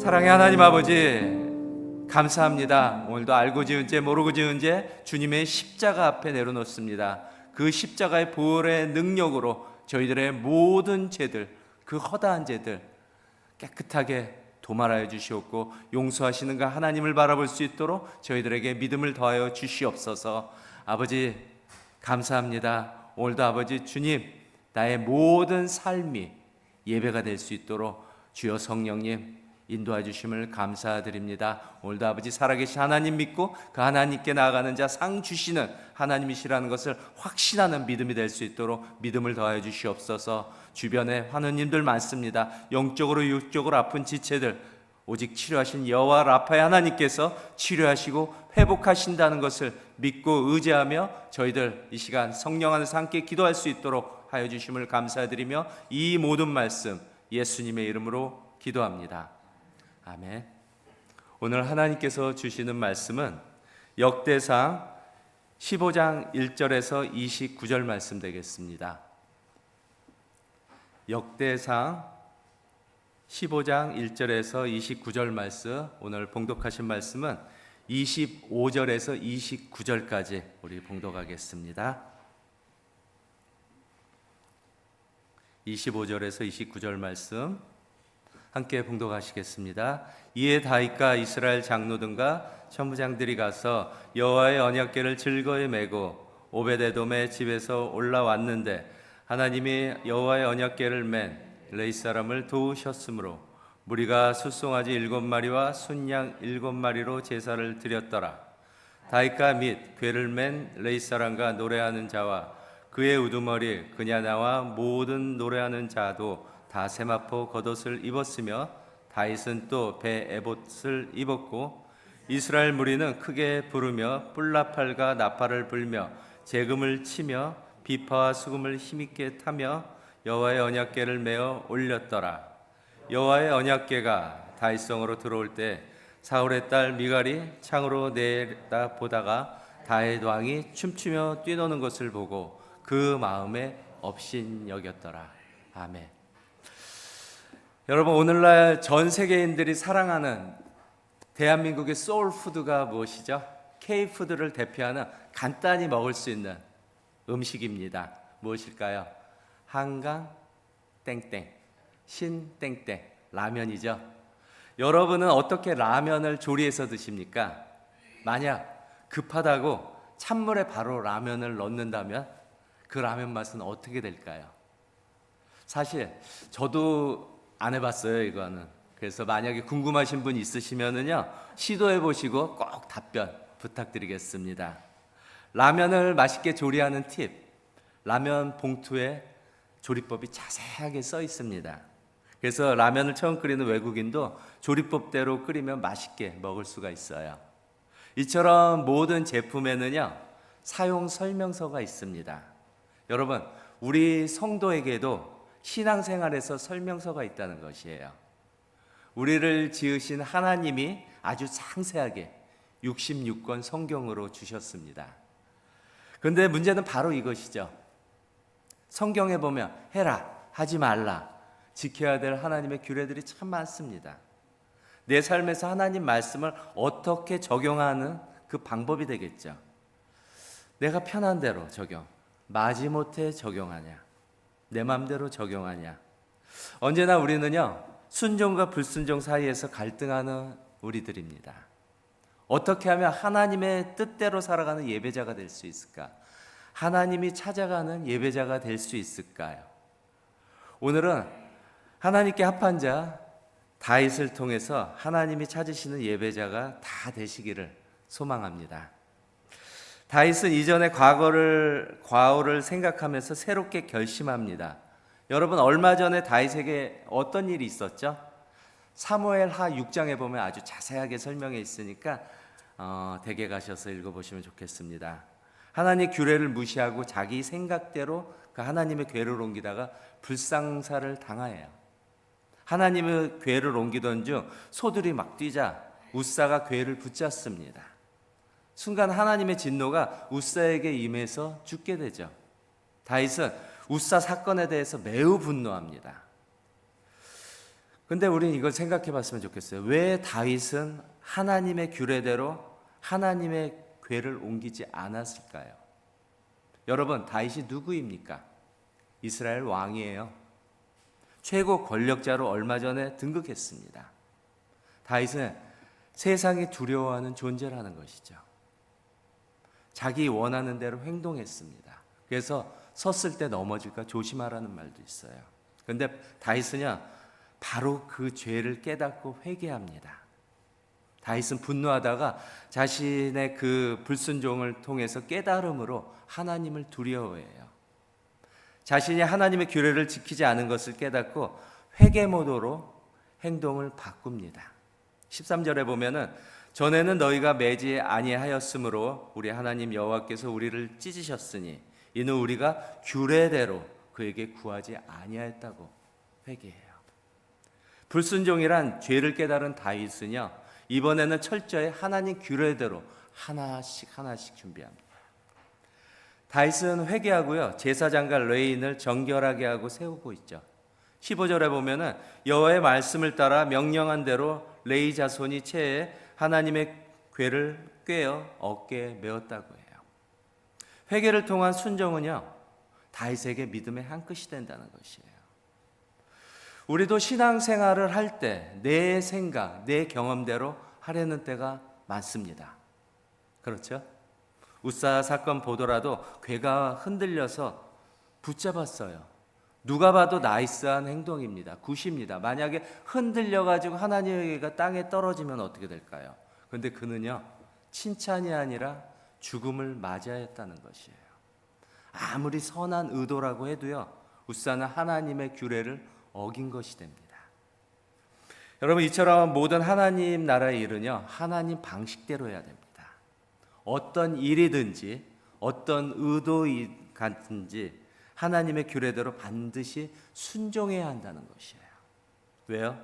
사랑의 하나님 아버지, 감사합니다. 오늘도 알고 지은 죄 모르고 지은 죄 주님의 십자가 앞에 내려놓습니다. 그 십자가의 보혈의 능력으로 저희들의 모든 죄들, 그 허다한 죄들 깨끗하게 도말하여 주시옵고 용서하시는 그 하나님을 바라볼 수 있도록 저희들에게 믿음을 더하여 주시옵소서. 아버지 감사합니다. 오늘도 아버지 주님, 나의 모든 삶이 예배가 될 수 있도록 주여 성령님 인도해 주심을 감사드립니다. 오늘도 아버지 살아계신 하나님 믿고 그 하나님께 나아가는 자 상 주시는 하나님이시라는 것을 확신하는 믿음이 될 수 있도록 믿음을 더하여 주시옵소서. 주변에 환우님들 많습니다. 영적으로 육적으로 아픈 지체들 오직 치료하신 여호와 라파의 하나님께서 치료하시고 회복하신다는 것을 믿고 의지하며 저희들 이 시간 성령 안에서 함께 기도할 수 있도록 하여 주심을 감사드리며 이 모든 말씀 예수님의 이름으로 기도합니다. 아멘. 오늘 하나님께서 주시는 말씀은 역대상 15장 1절에서 29절 말씀 되겠습니다. 역대상 15장 1절에서 29절 말씀, 오늘 봉독하신 말씀은 25절에서 29절까지 우리 봉독하겠습니다. 25절에서 29절 말씀 함께 봉독하시겠습니다. 이에 다윗과 이스라엘 장로들과 천부장들이 가서 여호와의 언약궤를 즐거이 메고 오베데돔의 집에서 올라왔는데 하나님이 여호와의 언약궤를 맨 레위 사람을 도우셨으므로 무리가 숫송아지 7마리와 순양 7마리로 제사를 드렸더라. 다윗과 및 궤를 맨 레위 사람과 노래하는 자와 그의 우두머리 그냐나와 모든 노래하는 자도 다 세마포 겉옷을 입었으며 다윗은 또 배 에봇을 입었고 이스라엘 무리는 크게 부르며 뿔나팔과 나팔을 불며 재금을 치며 비파와 수금을 힘있게 타며 여호와의 언약궤를 메어 올렸더라. 여호와의 언약궤가 다윗성으로 들어올 때 사울의 딸 미갈이 창으로 내다 보다가 다윗 왕이 춤추며 뛰노는 것을 보고 그 마음에 업신여겼더라. 아멘. 여러분, 오늘날 전 세계인들이 사랑하는 대한민국의 소울푸드가 무엇이죠? K푸드를 대표하는 간단히 먹을 수 있는 음식입니다. 무엇일까요? 한강 땡땡, 신 땡땡, 라면이죠. 여러분은 어떻게 라면을 조리해서 드십니까? 만약 급하다고 찬물에 바로 라면을 넣는다면 그 라면 맛은 어떻게 될까요? 사실 저도 안 해봤어요, 이거는. 그래서 만약에 궁금하신 분 있으시면은요, 시도해 보시고 꼭 답변 부탁드리겠습니다. 라면을 맛있게 조리하는 팁, 라면 봉투에 조리법이 자세하게 써 있습니다. 그래서 라면을 처음 끓이는 외국인도 조리법대로 끓이면 맛있게 먹을 수가 있어요. 이처럼 모든 제품에는요, 사용 설명서가 있습니다. 여러분, 우리 성도에게도 신앙생활에서 설명서가 있다는 것이에요. 우리를 지으신 하나님이 아주 상세하게 66권 성경으로 주셨습니다. 그런데 문제는 바로 이것이죠. 성경에 보면 해라, 하지 말라, 지켜야 될 하나님의 규례들이 참 많습니다. 내 삶에서 하나님 말씀을 어떻게 적용하는 그 방법이 되겠죠. 내가 편한 대로 적용, 마지못해 적용하냐, 내 마음대로 적용하냐. 언제나 우리는요, 순종과 불순종 사이에서 갈등하는 우리들입니다. 어떻게 하면 하나님의 뜻대로 살아가는 예배자가 될 수 있을까? 하나님이 찾아가는 예배자가 될 수 있을까요? 오늘은 하나님께 합한 자 다윗을 통해서 하나님이 찾으시는 예배자가 다 되시기를 소망합니다. 다윗은 이전의 과거를 생각하면서 새롭게 결심합니다. 여러분, 얼마 전에 다윗에게 어떤 일이 있었죠? 사무엘하 6장에 보면 아주 자세하게 설명해 있으니까 댁에 가셔서 읽어보시면 좋겠습니다. 하나님 규례를 무시하고 자기 생각대로 그 하나님의 궤를 옮기다가 불상사를 당하여요. 하나님의 궤를 옮기던 중 소들이 막 뛰자 웃사가 궤를 붙잡습니다. 순간 하나님의 진노가 웃사에게 임해서 죽게 되죠. 다윗은 웃사 사건에 대해서 매우 분노합니다. 근데 우리는 이걸 생각해 봤으면 좋겠어요. 왜 다윗은 하나님의 규례대로 하나님의 궤를 옮기지 않았을까요? 여러분, 다윗이 누구입니까? 이스라엘 왕이에요. 최고 권력자로 얼마 전에 등극했습니다. 다윗은 세상이 두려워하는 존재라는 것이죠. 자기 원하는 대로 행동했습니다. 그래서 섰을 때 넘어질까 조심하라는 말도 있어요. 그런데 다윗은요, 바로 그 죄를 깨닫고 회개합니다. 다윗은 분노하다가 자신의 그 불순종을 통해서 깨달음으로 하나님을 두려워해요. 자신이 하나님의 규례를 지키지 않은 것을 깨닫고 회개 모드로 행동을 바꿉니다. 13절에 보면은 전에는 너희가 매지 아니하였으므로 우리 하나님 여호와께서 우리를 찢으셨으니 이는 우리가 규례대로 그에게 구하지 아니하였다고 회개해요. 불순종이란 죄를 깨달은 다윗은요, 이번에는 철저히 하나님 규례대로 하나씩 준비합니다. 다윗은 회개하고요, 제사장과 레위인을 정결하게 하고 세우고 있죠. 15절에 보면은 여호와의 말씀을 따라 명령한 대로 레위 자손이 채에 하나님의 궤를 꿰어 어깨에 메었다고 해요. 회개를 통한 순종은요, 다윗에게 믿음의 한 끗이 된다는 것이에요. 우리도 신앙생활을 할 때 내 생각, 내 경험대로 하려는 때가 많습니다. 그렇죠? 우사 사건 보더라도 궤가 흔들려서 붙잡았어요. 누가 봐도 나이스한 행동입니다. 굿입니다. 만약에 흔들려가지고 하나님의 궤가 땅에 떨어지면 어떻게 될까요? 그런데 그는요, 칭찬이 아니라 죽음을 맞이했다는 것이에요. 아무리 선한 의도라고 해도요, 우사는 하나님의 규례를 어긴 것이 됩니다. 여러분, 이처럼 모든 하나님 나라의 일은요, 하나님 방식대로 해야 됩니다. 어떤 일이든지 어떤 의도이든지 하나님의 규례대로 반드시 순종해야 한다는 것이에요. 왜요?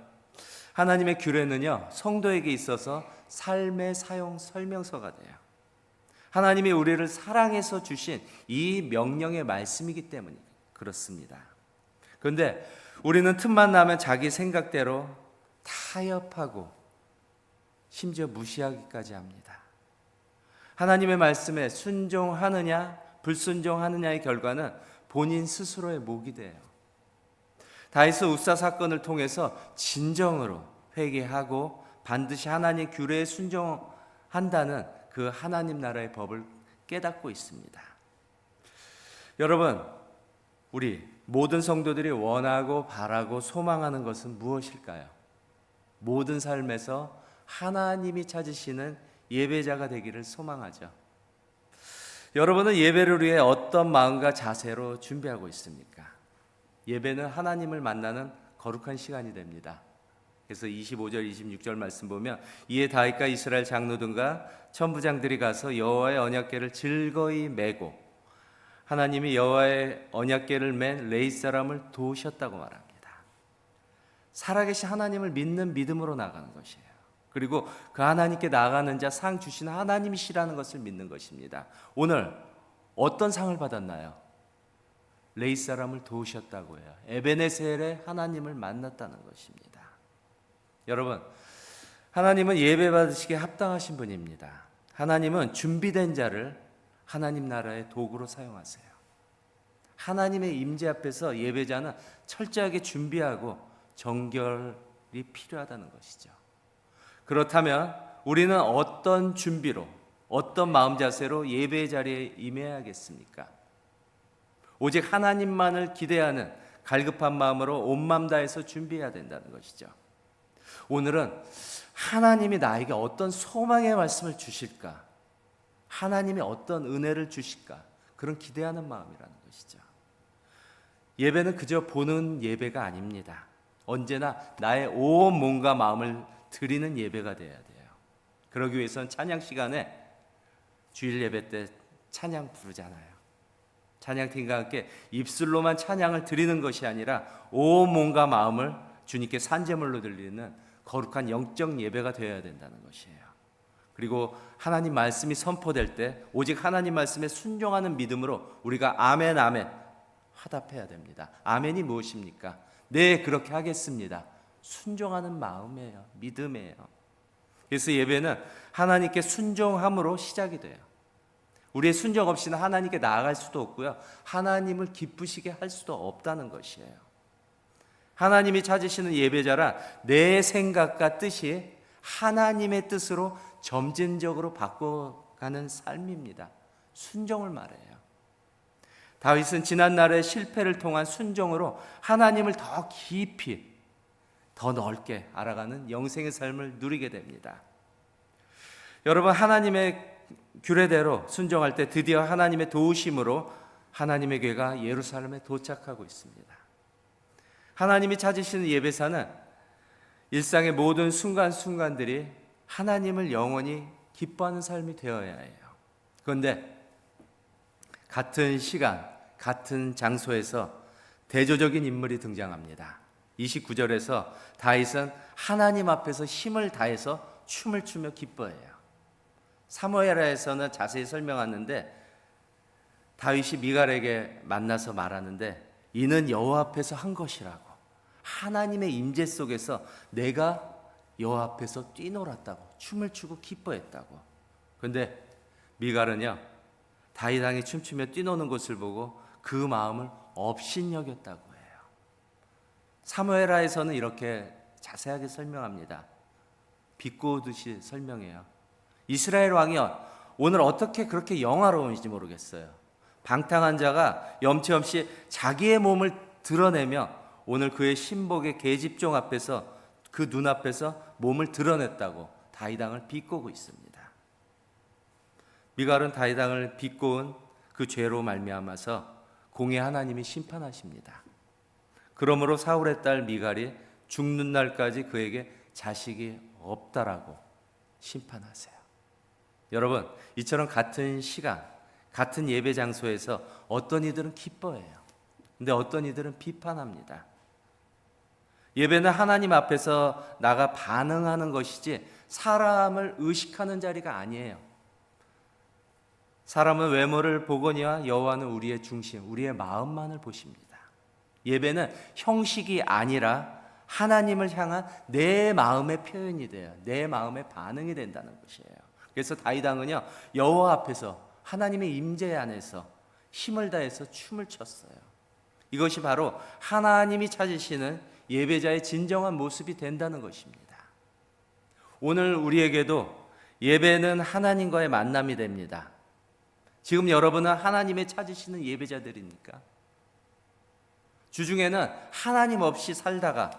하나님의 규례는요, 성도에게 있어서 삶의 사용 설명서가 돼요. 하나님이 우리를 사랑해서 주신 이 명령의 말씀이기 때문에 그렇습니다. 그런데 우리는 틈만 나면 자기 생각대로 타협하고 심지어 무시하기까지 합니다. 하나님의 말씀에 순종하느냐 불순종하느냐의 결과는 본인 스스로의 몫이 돼요. 다윗은 우사 사건을 통해서 진정으로 회개하고 반드시 하나님의 규례에 순종한다는 그 하나님 나라의 법을 깨닫고 있습니다. 여러분, 우리 모든 성도들이 원하고 바라고 소망하는 것은 무엇일까요? 모든 삶에서 하나님이 찾으시는 예배자가 되기를 소망하죠. 여러분은 예배를 위해 어떤 마음과 자세로 준비하고 있습니까? 예배는 하나님을 만나는 거룩한 시간이 됩니다. 그래서 25절, 26절 말씀 보면 이에 다윗과 이스라엘 장로들과 천부장들이 가서 여호와의 언약궤를 즐거이 메고 하나님이 여호와의 언약궤를 맨 레위 사람을 도우셨다고 말합니다. 살아계신 하나님을 믿는 믿음으로 나가는 것이에요. 그리고 그 하나님께 나아가는 자 상 주시는 하나님이시라는 것을 믿는 것입니다. 오늘 어떤 상을 받았나요? 레위 사람을 도우셨다고 해요. 에베네셀의 하나님을 만났다는 것입니다. 여러분, 하나님은 예배 받으시기에 합당하신 분입니다. 하나님은 준비된 자를 하나님 나라의 도구로 사용하세요. 하나님의 임재 앞에서 예배자는 철저하게 준비하고 정결이 필요하다는 것이죠. 그렇다면 우리는 어떤 준비로, 어떤 마음 자세로 예배의 자리에 임해야겠습니까? 오직 하나님만을 기대하는 갈급한 마음으로 온 마음 다해서 준비해야 된다는 것이죠. 오늘은 하나님이 나에게 어떤 소망의 말씀을 주실까? 하나님이 어떤 은혜를 주실까? 그런 기대하는 마음이라는 것이죠. 예배는 그저 보는 예배가 아닙니다. 언제나 나의 온 몸과 마음을 드리는 예배가 되어야 돼요. 그러기 위해서는 찬양 시간에 주일 예배 때 찬양 부르잖아요. 찬양팀과 함께 입술로만 찬양을 드리는 것이 아니라 온 몸과 마음을 주님께 산제물로 드리는 거룩한 영적 예배가 되어야 된다는 것이에요. 그리고 하나님 말씀이 선포될 때 오직 하나님 말씀에 순종하는 믿음으로 우리가 아멘 아멘 화답해야 됩니다. 아멘이 무엇입니까? 네, 그렇게 하겠습니다. 순종하는 마음이에요. 믿음이에요. 그래서 예배는 하나님께 순종함으로 시작이 돼요. 우리의 순종 없이는 하나님께 나아갈 수도 없고요. 하나님을 기쁘시게 할 수도 없다는 것이에요. 하나님이 찾으시는 예배자란 내 생각과 뜻이 하나님의 뜻으로 점진적으로 바꿔가는 삶입니다. 순종을 말해요. 다윗은 지난날의 실패를 통한 순종으로 하나님을 더 깊이, 더 넓게 알아가는 영생의 삶을 누리게 됩니다. 여러분, 하나님의 규례대로 순종할 때 드디어 하나님의 도우심으로 하나님의 궤가 예루살렘에 도착하고 있습니다. 하나님이 찾으시는 예배사는 일상의 모든 순간순간들이 하나님을 영원히 기뻐하는 삶이 되어야 해요. 그런데 같은 시간, 같은 장소에서 대조적인 인물이 등장합니다. 29절에서 다윗은 하나님 앞에서 힘을 다해서 춤을 추며 기뻐해요. 사무엘하에서는 자세히 설명하는데 다윗이 미갈에게 만나서 말하는데 이는 여호와 앞에서 한 것이라고, 하나님의 임재 속에서 내가 여호와 앞에서 뛰놀았다고, 춤을 추고 기뻐했다고. 그런데 미갈은요, 다윗 왕이 춤추며 뛰노는 것을 보고 그 마음을 업신여겼다고 해요. 사무엘하에서는 이렇게 자세하게 설명합니다. 비꼬듯이 설명해요. 이스라엘 왕이여, 오늘 어떻게 그렇게 영화로운지 모르겠어요. 방탕한 자가 염치 없이 자기의 몸을 드러내며 오늘 그의 신복의 계집종 앞에서, 그 눈앞에서 몸을 드러냈다고 다윗 왕을 비꼬고 있습니다. 미갈은 다윗 왕을 비꼬은 그 죄로 말미암아서 공의 하나님이 심판하십니다. 그러므로 사울의 딸 미갈이 죽는 날까지 그에게 자식이 없다라고 심판하세요. 여러분, 이처럼 같은 시간, 같은 예배 장소에서 어떤 이들은 기뻐해요. 근데 어떤 이들은 비판합니다. 예배는 하나님 앞에서 나가 반응하는 것이지 사람을 의식하는 자리가 아니에요. 사람은 외모를 보거니와 여호와는 우리의 중심, 우리의 마음만을 보십니다. 예배는 형식이 아니라 하나님을 향한 내 마음의 표현이 돼요. 내 마음의 반응이 된다는 것이에요. 그래서 다윗 왕은요, 여호와 앞에서 하나님의 임재 안에서 힘을 다해서 춤을 췄어요. 이것이 바로 하나님이 찾으시는 예배자의 진정한 모습이 된다는 것입니다. 오늘 우리에게도 예배는 하나님과의 만남이 됩니다. 지금 여러분은 하나님의 찾으시는 예배자들입니까? 주중에는 하나님 없이 살다가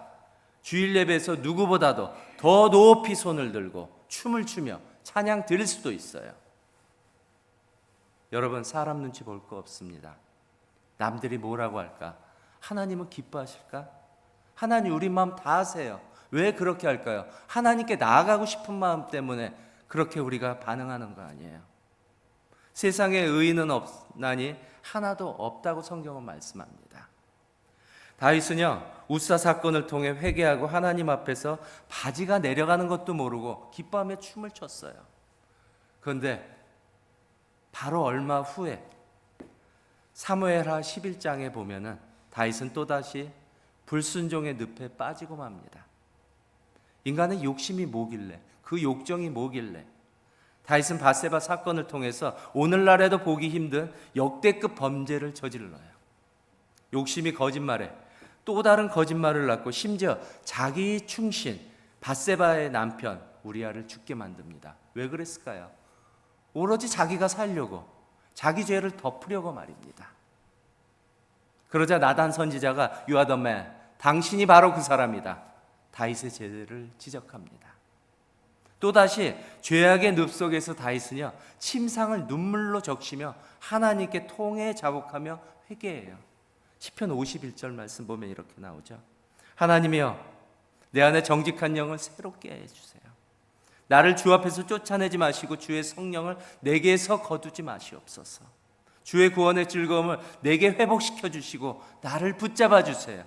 주일 예배에서 누구보다도 더 높이 손을 들고 춤을 추며 찬양 드릴 수도 있어요. 여러분, 사람 눈치 볼 거 없습니다. 남들이 뭐라고 할까? 하나님은 기뻐하실까? 하나님 우리 마음 다 아세요. 왜 그렇게 할까요? 하나님께 나아가고 싶은 마음 때문에 그렇게 우리가 반응하는 거 아니에요. 세상에 의인은 없나니 하나도 없다고 성경은 말씀합니다. 다윗은요, 우사 사건을 통해 회개하고 하나님 앞에서 바지가 내려가는 것도 모르고 기뻐하며 춤을 췄어요. 그런데 바로 얼마 후에 사무엘하 11장에 보면은 다윗은 또다시 불순종의 늪에 빠지고 맙니다. 인간의 욕심이 뭐길래, 그 욕정이 뭐길래 다윗은 밧세바 사건을 통해서 오늘날에도 보기 힘든 역대급 범죄를 저질러요. 욕심이 거짓말에 또 다른 거짓말을 낳고 심지어 자기 충신 밧세바의 남편 우리아를 죽게 만듭니다. 왜 그랬을까요? 오로지 자기가 살려고, 자기 죄를 덮으려고 말입니다. 그러자 나단 선지자가 You are the man, 당신이 바로 그 사람이다. 다윗의 죄를 지적합니다. 또다시 죄악의 늪 속에서 다윗은요, 침상을 눈물로 적시며 하나님께 통해 자복하며 회개해요. 시편 51절 말씀 보면 이렇게 나오죠. 하나님이여, 내 안에 정직한 영을 새롭게 해주세요. 나를 주 앞에서 쫓아내지 마시고 주의 성령을 내게서 거두지 마시옵소서. 주의 구원의 즐거움을 내게 회복시켜 주시고 나를 붙잡아 주세요.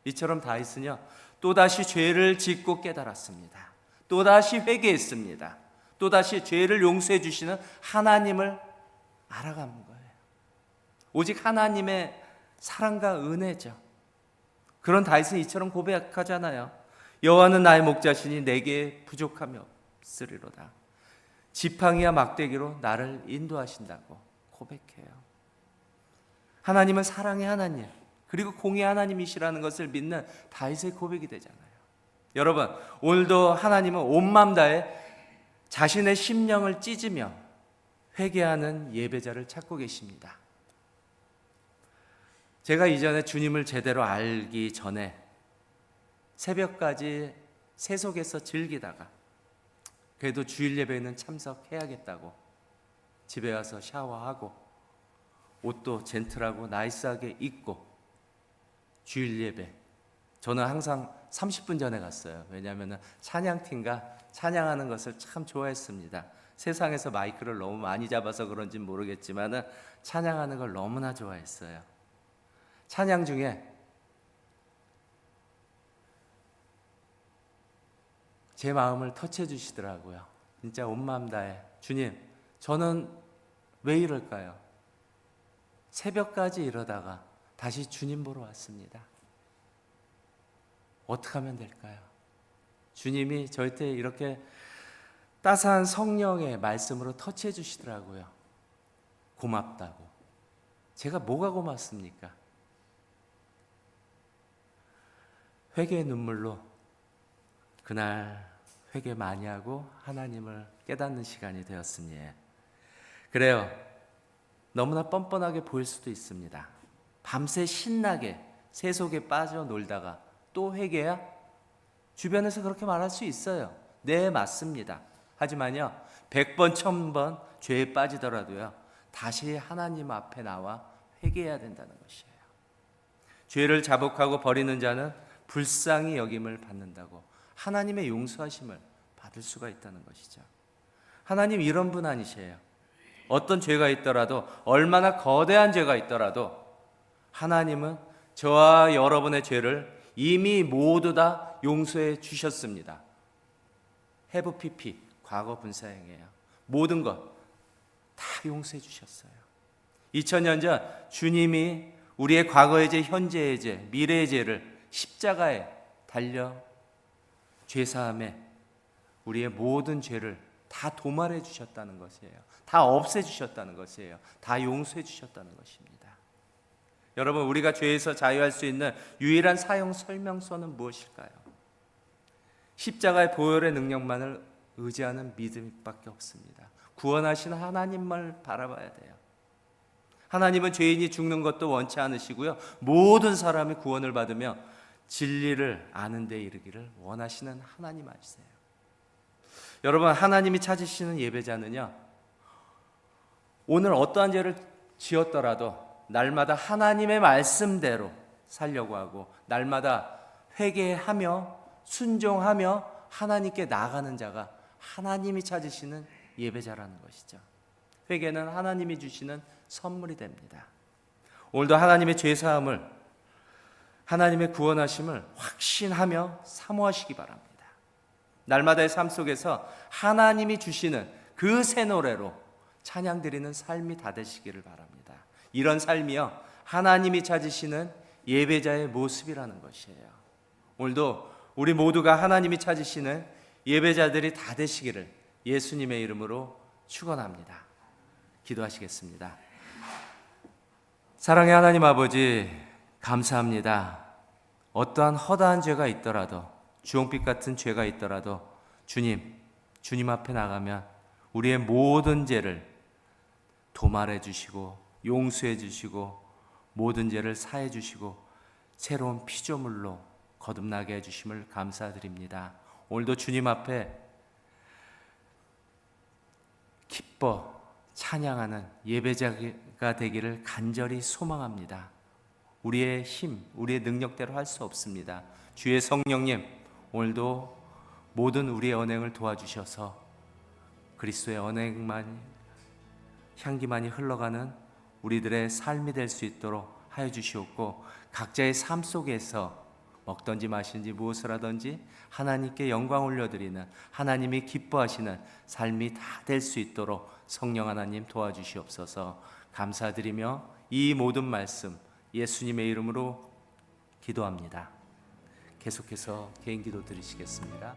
이처럼 다윗은요, 또다시 죄를 짓고 깨달았습니다. 또다시 회개했습니다. 또다시 죄를 용서해 주시는 하나님을 알아가는 거예요. 오직 하나님의 사랑과 은혜죠. 그런 다윗은 이처럼 고백하잖아요. 여호와는 나의 목자시니 내게 부족함이 없으리로다. 지팡이와 막대기로 나를 인도하신다고 고백해요. 하나님은 사랑의 하나님, 그리고 공의 하나님이시라는 것을 믿는 다윗의 고백이 되잖아요. 여러분, 오늘도 하나님은 온 마음 다해 자신의 심령을 찢으며 회개하는 예배자를 찾고 계십니다. 제가 이전에 주님을 제대로 알기 전에 새벽까지 세속에서 즐기다가 그래도 주일 예배에는 참석해야겠다고 집에 와서 샤워하고 옷도 젠틀하고 나이스하게 입고 주일 예배, 저는 항상 30분 전에 갔어요. 왜냐하면 찬양팀과 찬양하는 것을 참 좋아했습니다. 세상에서 마이크를 너무 많이 잡아서 그런지 모르겠지만 찬양하는 걸 너무나 좋아했어요. 찬양 중에 제 마음을 터치해 주시더라고요. 진짜 온 마음 다해, 주님, 저는 왜 이럴까요? 새벽까지 이러다가 다시 주님 보러 왔습니다. 어떻게 하면 될까요? 주님이 저한테 이렇게 따스한 성령의 말씀으로 터치해 주시더라고요. 고맙다고. 제가 뭐가 고맙습니까? 회개의 눈물로 그날 회개 많이 하고 하나님을 깨닫는 시간이 되었으니, 그래요, 너무나 뻔뻔하게 보일 수도 있습니다. 밤새 신나게 세속에 빠져 놀다가 또 회개야? 주변에서 그렇게 말할 수 있어요. 네, 맞습니다. 하지만요, 100번 1000번 죄에 빠지더라도요, 다시 하나님 앞에 나와 회개해야 된다는 것이에요. 죄를 자복하고 버리는 자는 불쌍히 여김을 받는다고, 하나님의 용서하심을 받을 수가 있다는 것이죠. 하나님 이런 분 아니세요. 어떤 죄가 있더라도, 얼마나 거대한 죄가 있더라도 하나님은 저와 여러분의 죄를 이미 모두 다 용서해 주셨습니다. have pp, 과거 분사형이에요. 모든 것 다 용서해 주셨어요. 2000년 전 주님이 우리의 과거의 죄, 현재의 죄, 미래의 죄를 십자가에 달려 죄사함에 우리의 모든 죄를 다 도말해 주셨다는 것이에요. 다 없애 주셨다는 것이에요. 다 용서해 주셨다는 것입니다. 여러분, 우리가 죄에서 자유할 수 있는 유일한 사용 설명서는 무엇일까요? 십자가의 보혈의 능력만을 의지하는 믿음밖에 없습니다. 구원하신 하나님을 바라봐야 돼요. 하나님은 죄인이 죽는 것도 원치 않으시고요, 모든 사람이 구원을 받으며 진리를 아는 데 이르기를 원하시는 하나님 아니세요. 여러분, 하나님이 찾으시는 예배자는요, 오늘 어떠한 죄를 지었더라도 날마다 하나님의 말씀대로 살려고 하고, 날마다 회개하며 순종하며 하나님께 나아가는 자가 하나님이 찾으시는 예배자라는 것이죠. 회개는 하나님이 주시는 선물이 됩니다. 오늘도 하나님의 죄사함을, 하나님의 구원하심을 확신하며 사모하시기 바랍니다. 날마다의 삶 속에서 하나님이 주시는 그 새 노래로 찬양 드리는 삶이 다 되시기를 바랍니다. 이런 삶이요, 하나님이 찾으시는 예배자의 모습이라는 것이에요. 오늘도 우리 모두가 하나님이 찾으시는 예배자들이 다 되시기를 예수님의 이름으로 축원합니다. 기도하시겠습니다. 사랑의 하나님 아버지, 감사합니다. 어떠한 허다한 죄가 있더라도, 주홍빛 같은 죄가 있더라도 주님 앞에 나가면 우리의 모든 죄를 도말해 주시고 용서해 주시고 모든 죄를 사해 주시고 새로운 피조물로 거듭나게 해주심을 감사드립니다. 오늘도 주님 앞에 기뻐 찬양하는 예배자가 되기를 간절히 소망합니다. 우리의 힘, 우리의 능력대로 할 수 없습니다. 주의 성령님, 오늘도 모든 우리의 언행을 도와주셔서 그리스도의 언행만, 향기만이 흘러가는 우리들의 삶이 될 수 있도록 하여 주시옵고, 각자의 삶 속에서 먹든지 마시든지 무엇을 하든지 하나님께 영광 올려드리는, 하나님이 기뻐하시는 삶이 다 될 수 있도록 성령 하나님 도와주시옵소서. 감사드리며 이 모든 말씀 예수님의 이름으로 기도합니다. 계속해서 개인 기도 드리시겠습니다.